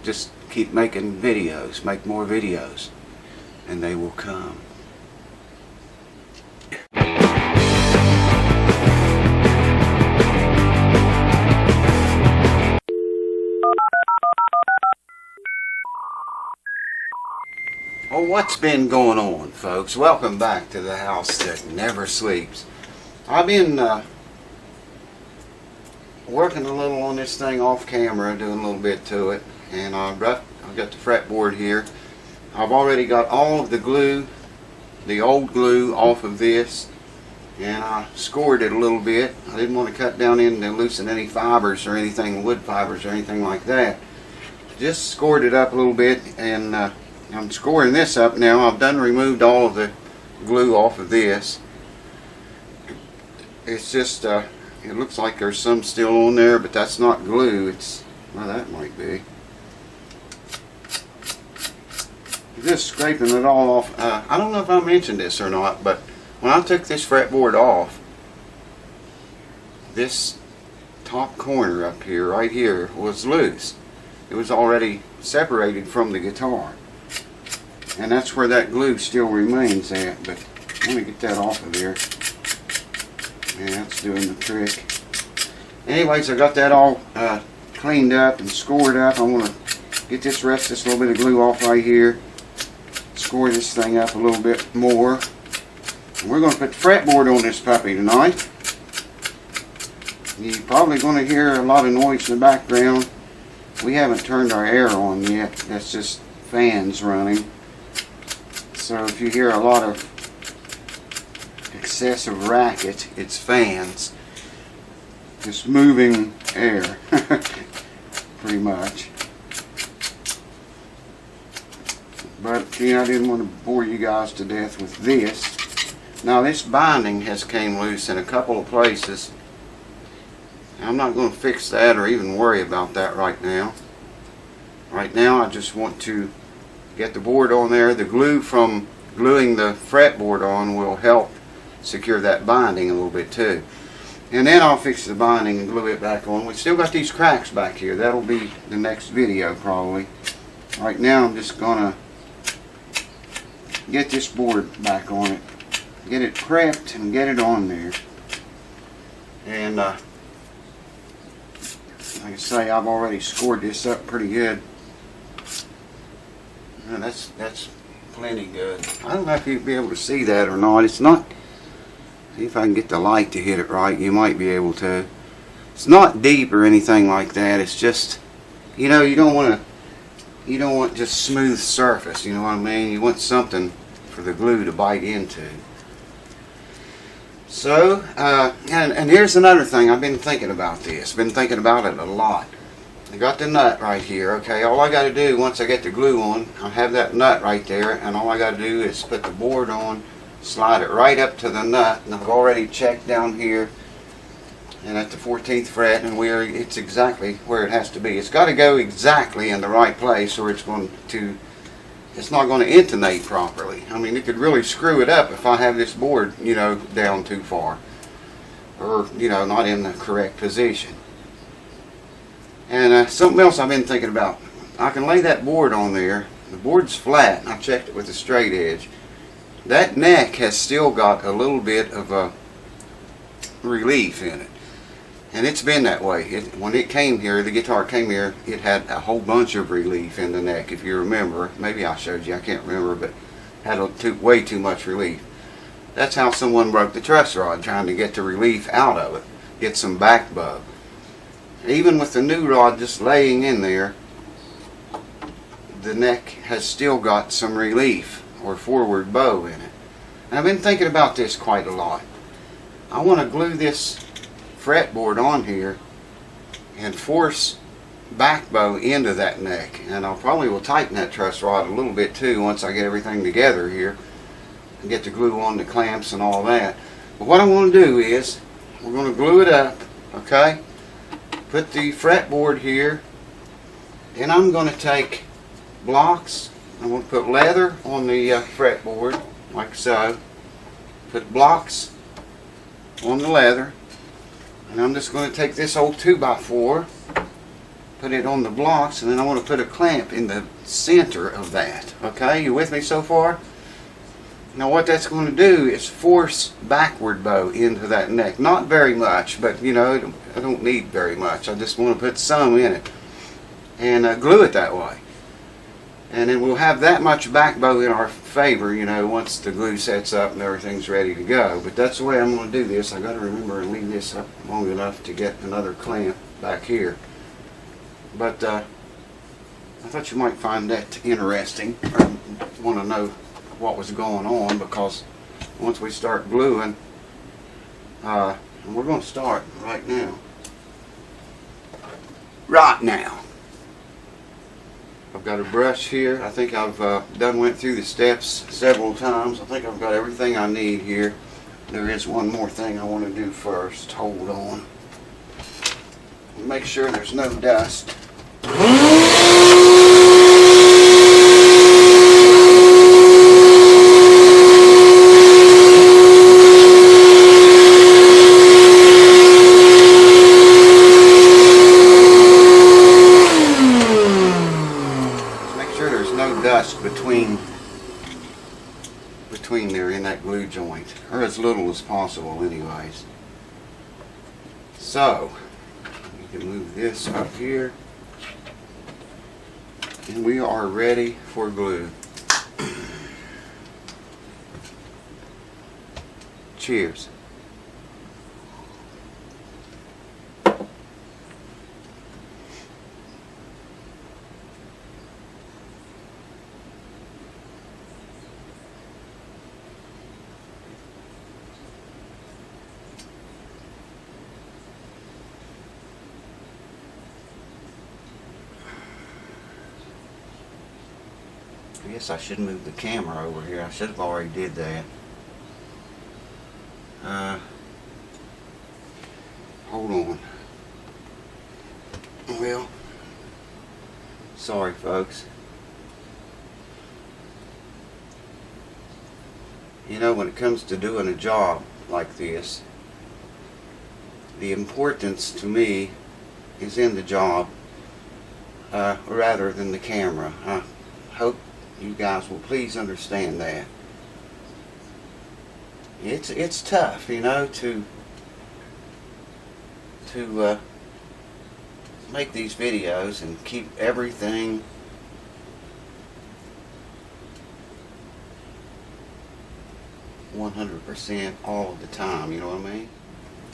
just keep making videos, make more videos, and they will come. Well, what's been going on, folks? Welcome back to the house that never sleeps. I've been working a little on this thing off camera, doing a little bit to it, and I've got the fretboard here. I've already got all of the glue, the old glue, off of this, and I scored it a little bit. I didn't want to cut down in to loosen any fibers or anything, wood fibers or anything like that. Just scored it up a little bit, and I'm scoring this up now. I've removed all of the glue off of this. It's just, it looks like there's some still on there, but that's not glue. It's, well, that might be. Just scraping it all off. I don't know if I mentioned this or not, but when I took this fretboard off, this top corner up here, right here, was loose. It was already separated from the guitar. And that's where that glue still remains at, but let me get that off of there. Yeah, that's doing the trick. Anyways, I got that all cleaned up and scored up. I want to get this little bit of glue off right here. Score this thing up a little bit more. And we're going to put the fretboard on this puppy tonight. You're probably going to hear a lot of noise in the background. We haven't turned our air on yet. That's just fans running. So if you hear a lot of excessive racket, it's fans. Just moving air, pretty much. But you know, I didn't want to bore you guys to death with this. Now this binding has came loose in a couple of places. I'm not going to fix that or even worry about that right now. Right now I just want to get the board on there. The glue from gluing the fretboard on will help secure that binding a little bit too. And then I'll fix the binding and glue it back on. We still got these cracks back here. That'll be the next video probably. Right now I'm just gonna get this board back on it, get it prepped and get it on there. And like I say, I've already scored this up pretty good. And that's plenty good. I don't know if you'll be able to see that or not. It's not. See if I can get the light to hit it right. You might be able to. It's not deep or anything like that. It's just, you know, you don't want just smooth surface. You know what I mean? You want something for the glue to bite into. So, and here's another thing. I've been thinking about this. Been thinking about it a lot. I got the nut right here. Okay, all I got to do once I get the glue on, I have that nut right there, and all I got to do is put the board on, slide it right up to the nut, and I've already checked down here and at the 14th fret, and it's exactly where it has to be. It's got to go exactly in the right place, or it's not going to intonate properly. I mean, it could really screw it up if I have this board, you know, down too far, or you know, not in the correct position. And something else I've been thinking about. I can lay that board on there. The board's flat, and I checked it with a straight edge. That neck has still got a little bit of a relief in it. And it's been that way. When it came here, the guitar came here, it had a whole bunch of relief in the neck, if you remember. Maybe I showed you, I can't remember, but had way too much relief. That's how someone broke the truss rod, trying to get the relief out of it, get some back bow. Even with the new rod just laying in there, the neck has still got some relief or forward bow in it. And I've been thinking about this quite a lot. I want to glue this fretboard on here and force back bow into that neck. And I probably will tighten that truss rod a little bit too once I get everything together here and get the glue on the clamps and all that. But what I want to do is, we're going to glue it up, okay? Put the fretboard here, then I'm going to take blocks. I'm going to put leather on the fretboard, like so. Put blocks on the leather, and I'm just going to take this old 2x4, put it on the blocks, and then I want to put a clamp in the center of that. Okay, you with me so far? Now what that's going to do is force backward bow into that neck. Not very much, but you know, I don't need very much. I just want to put some in it and glue it that way. And then we'll have that much back bow in our favor, you know, once the glue sets up and everything's ready to go. But that's the way I'm going to do this. I got to remember and leave this up long enough to get another clamp back here. But I thought you might find that interesting, or want to know what was going on, because once we start gluing, and we're going to start right now. I've got a brush here. I think I've went through the steps several times. I think I've got everything I need here. There is one more thing I want to do first. Hold on. Make sure there's no dust. Between there in that glue joint, or as little as possible anyways. So we can move this up here, and we are ready for glue. Cheers. I guess I should move the camera over here. I should have already did that. Hold on. Well, sorry folks. You know, when it comes to doing a job like this, the importance to me is in the job rather than the camera. I hope you guys will please understand that. It's tough, you know, to make these videos and keep everything %100% all of the time, you know what I mean?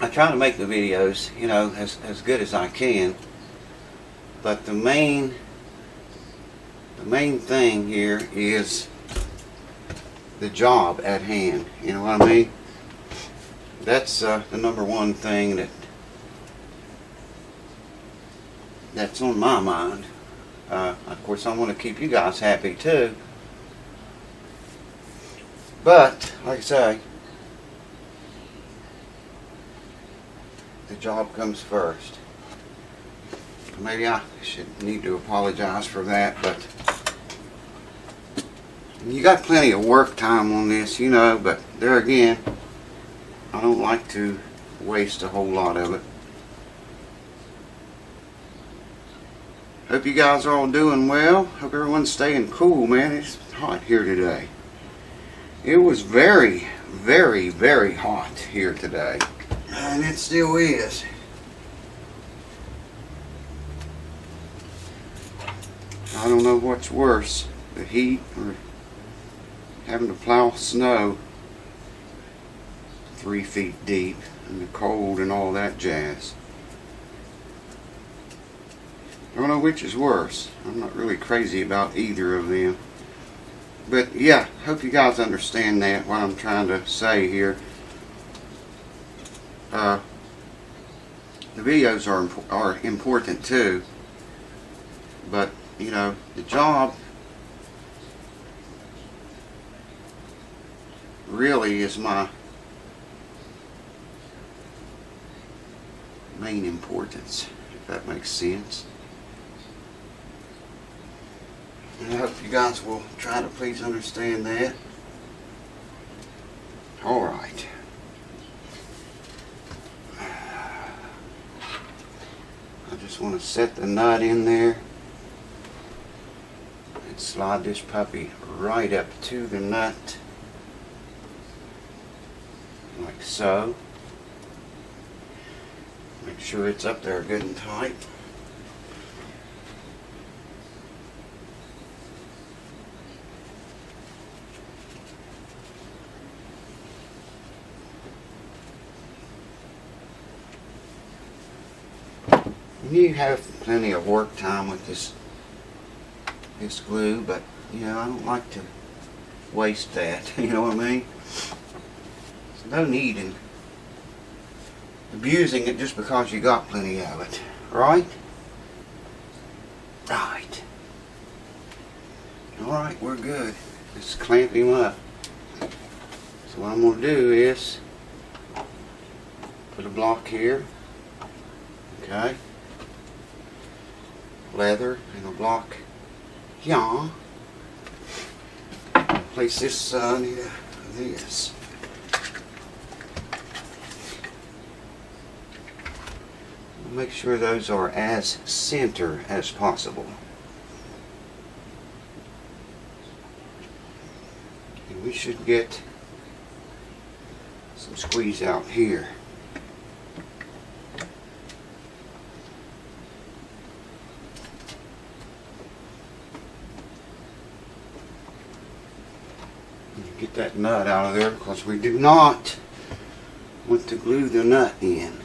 I try to make the videos, you know, as good as I can, but the main thing here is the job at hand, you know what I mean? That's the number one thing that's on my mind. Of course, I want to keep you guys happy too, but like I say, the job comes first. Maybe I should need to apologize for that, but you got plenty of work time on this, you know, but there again, I don't like to waste a whole lot of it. Hope you guys are all doing well. Hope everyone's staying cool, man. It's hot here today. It was very, very, very hot here today, and it still is. I don't know what's worse, the heat or having to plow snow 3 feet deep and the cold and all that jazz. I don't know which is worse. I'm not really crazy about either of them. But yeah, hope you guys understand that, what I'm trying to say here. The videos are important too, but you know, the job really is my main importance, if that makes sense. And I hope you guys will try to please understand that. Alright. I just want to set the nut in there and slide this puppy right up to the nut, like so. Make sure it's up there good and tight. You have plenty of work time with this glue, but you know, I don't like to waste that. You know what I mean? There's no need in abusing it just because you got plenty of it, right? Right. Alright, we're good. Let's clamp him up. So what I'm going to do is put a block here, okay, leather and a block here. Place this near this. Make sure those are as center as possible. And we should get some squeeze out here. Get that nut out of there because we do not want to glue the nut in.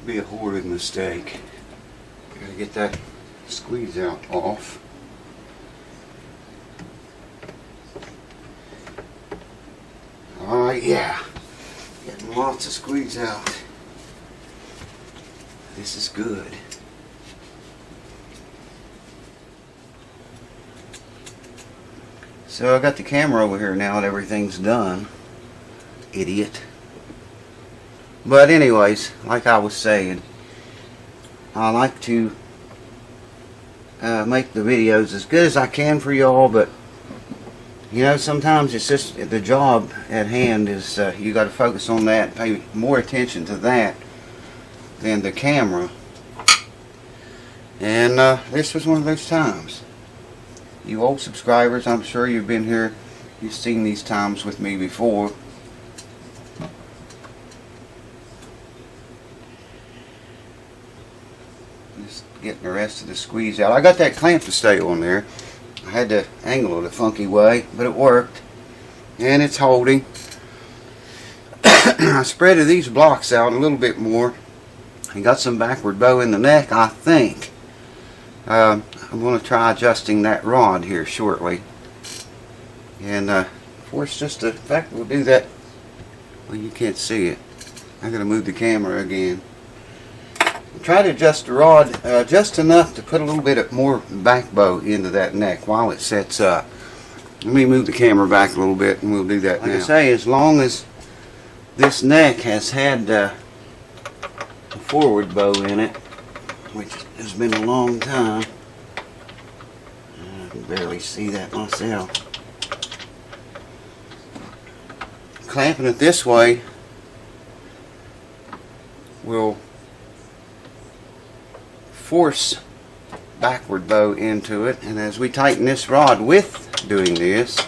Be a horrid mistake. Gotta get that squeeze out off. Alright, yeah. Getting lots of squeeze out. This is good. So I got the camera over here now and everything's done. Idiot. But anyways, like I was saying, I like to make the videos as good as I can for y'all, but you know, sometimes it's just the job at hand is you got to focus on that, pay more attention to that than the camera. And this was one of those times. You old subscribers, I'm sure you've been here, you've seen these times with me before. Just getting the rest of the squeeze out. I got that clamp to stay on there. I had to angle it a funky way, but it worked. And it's holding. I spreaded these blocks out a little bit more. I got some backward bow in the neck, I think. I'm going to try adjusting that rod here shortly. And for it's just a fact, we'll do that. Well, you can't see it. I'm going to move the camera again. Try to adjust the rod just enough to put a little bit more back bow into that neck while it sets up. Let me move the camera back a little bit and we'll do that now. Like I say, as long as this neck has had a forward bow in it, which has been a long time. I can barely see that myself. Clamping it this way will force backward bow into it, and as we tighten this rod with doing this,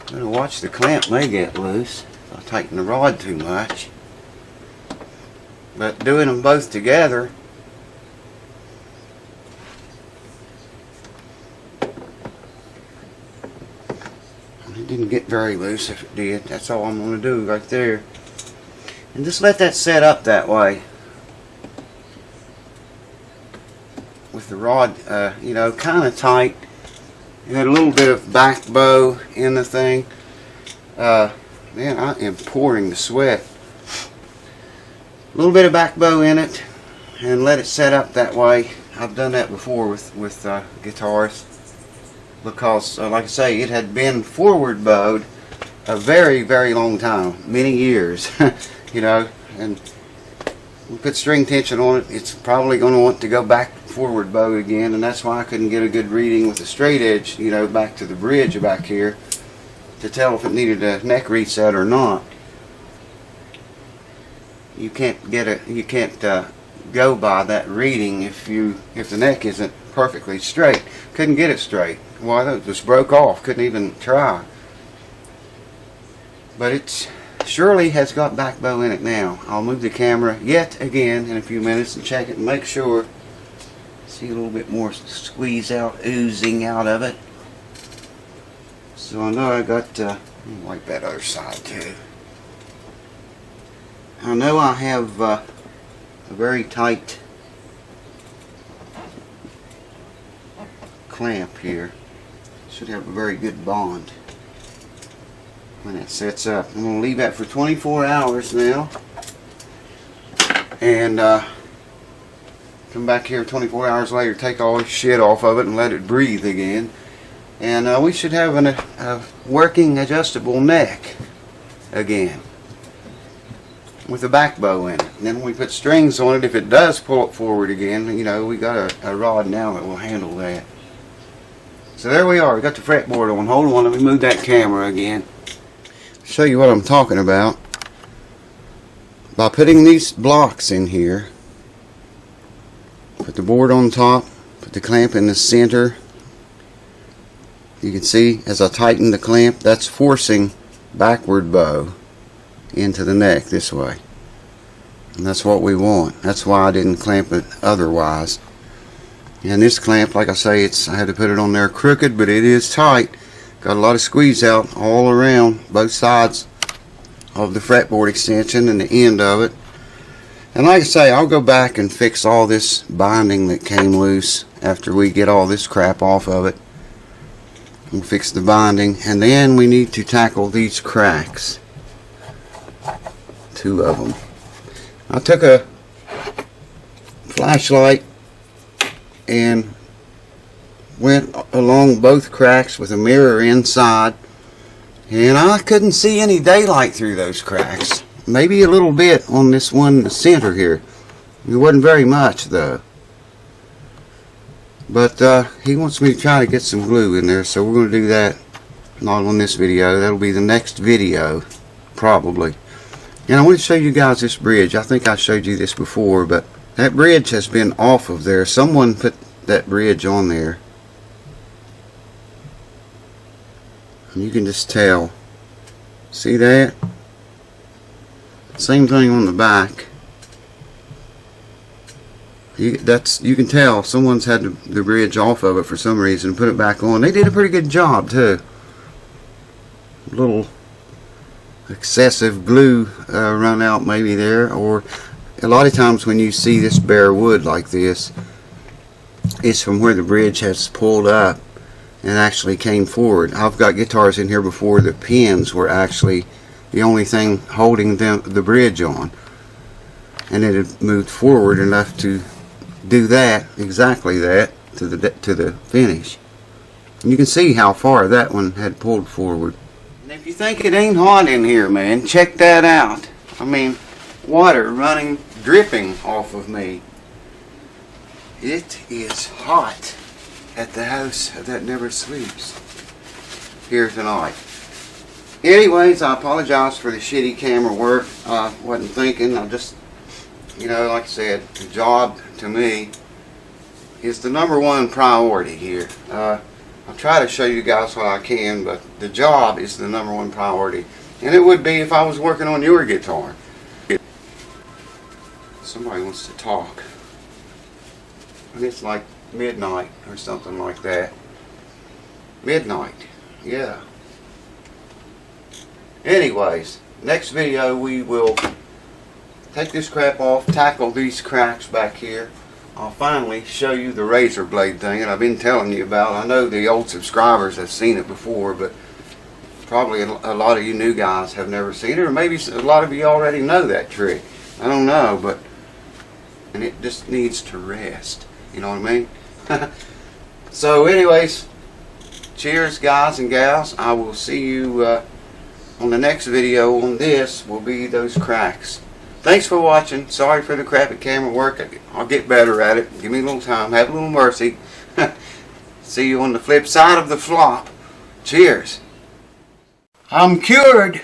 I'm going to watch the clamp may get loose if I tighten the rod too much. But doing them both together, it didn't get very loose. If it did, that's all I'm going to do right there. And just let that set up that way. With the rod, you know, kind of tight. And a little bit of back bow in the thing. Man, I am pouring the sweat. A little bit of back bow in it, and let it set up that way. I've done that before with guitars, because like I say, it had been forward bowed, a very, very long time, many years, you know, and we put string tension on it. It's probably going to want to go back forward bow again, and that's why I couldn't get a good reading with the straight edge, you know, back to the bridge back here to tell if it needed a neck reset or not. You can't get it. You can't go by that reading if the neck isn't perfectly straight. Couldn't get it straight. Well, it just broke off. Couldn't even try. But it surely has got back bow in it now. I'll move the camera yet again in a few minutes and check it and make sure. See a little bit more squeeze out, oozing out of it. So I know I got. Let me wipe that other side too. I know I have a very tight clamp here. Should have a very good bond when it sets up. I'm going to leave that for 24 hours now, and come back here 24 hours later, take all this shit off of it and let it breathe again, and we should have a working adjustable neck again with a back bow in it. And then when we put strings on it, if it does pull it forward again, you know, we got a rod now that will handle that. So there we are. We got the fretboard on. Hold on, let me move that camera again. Show you what I'm talking about. By putting these blocks in here, put the board on top, put the clamp in the center. You can see as I tighten the clamp, that's forcing backward bow into the neck this way, and that's what we want. That's why I didn't clamp it otherwise. And this clamp, like I say, I had to put it on there crooked, but it is tight. Got a lot of squeeze out all around both sides of the fretboard extension and the end of it. And like I say, I'll go back and fix all this binding that came loose after we get all this crap off of it. We'll fix the binding, and then we need to tackle these cracks. 2 of them. I took a flashlight and went along both cracks with a mirror inside, and I couldn't see any daylight through those cracks. Maybe a little bit on this one in the center here. It wasn't very much though. But he wants me to try to get some glue in there, so we're going to do that. Not on this video. That'll be the next video probably. And I want to show you guys this bridge. I think I showed you this before, but that bridge has been off of there. Someone put that bridge on there. And you can just tell. See that? Same thing on the back. You can tell someone's had the bridge off of it for some reason and put it back on. They did a pretty good job too. A little excessive glue run out maybe there, or a lot of times when you see this bare wood like this, it's from where the bridge has pulled up and actually came forward. I've got guitars in here before the pins were actually the only thing holding the bridge on, and it had moved forward enough to do that, exactly that, to the finish. And you can see how far that one had pulled forward. And if you think it ain't hot in here, man, check that out. I mean, water running, dripping off of me. It is hot at the house that never sleeps here tonight. Anyways, I apologize for the shitty camera work. I wasn't thinking. I just, you know, like I said, the job to me is the #1 priority here. I'll try to show you guys what I can, but the job is the #1 priority. And it would be if I was working on your guitar. Somebody wants to talk. And it's like midnight or something like that. Midnight, yeah. Anyways, next video we will take this crap off, tackle these cracks back here. I'll finally show you the razor blade thing that I've been telling you about. I know the old subscribers have seen it before, but probably a lot of you new guys have never seen it, or maybe a lot of you already know that trick. I don't know, but and it just needs to rest. You know what I mean? So anyways, cheers guys and gals. I will see you on the next video on this will be those cracks. Thanks for watching. Sorry for the crappy camera work. I'll get better at it. Give me a little time. Have a little mercy. See you on the flip side of the flop. Cheers. I'm cured.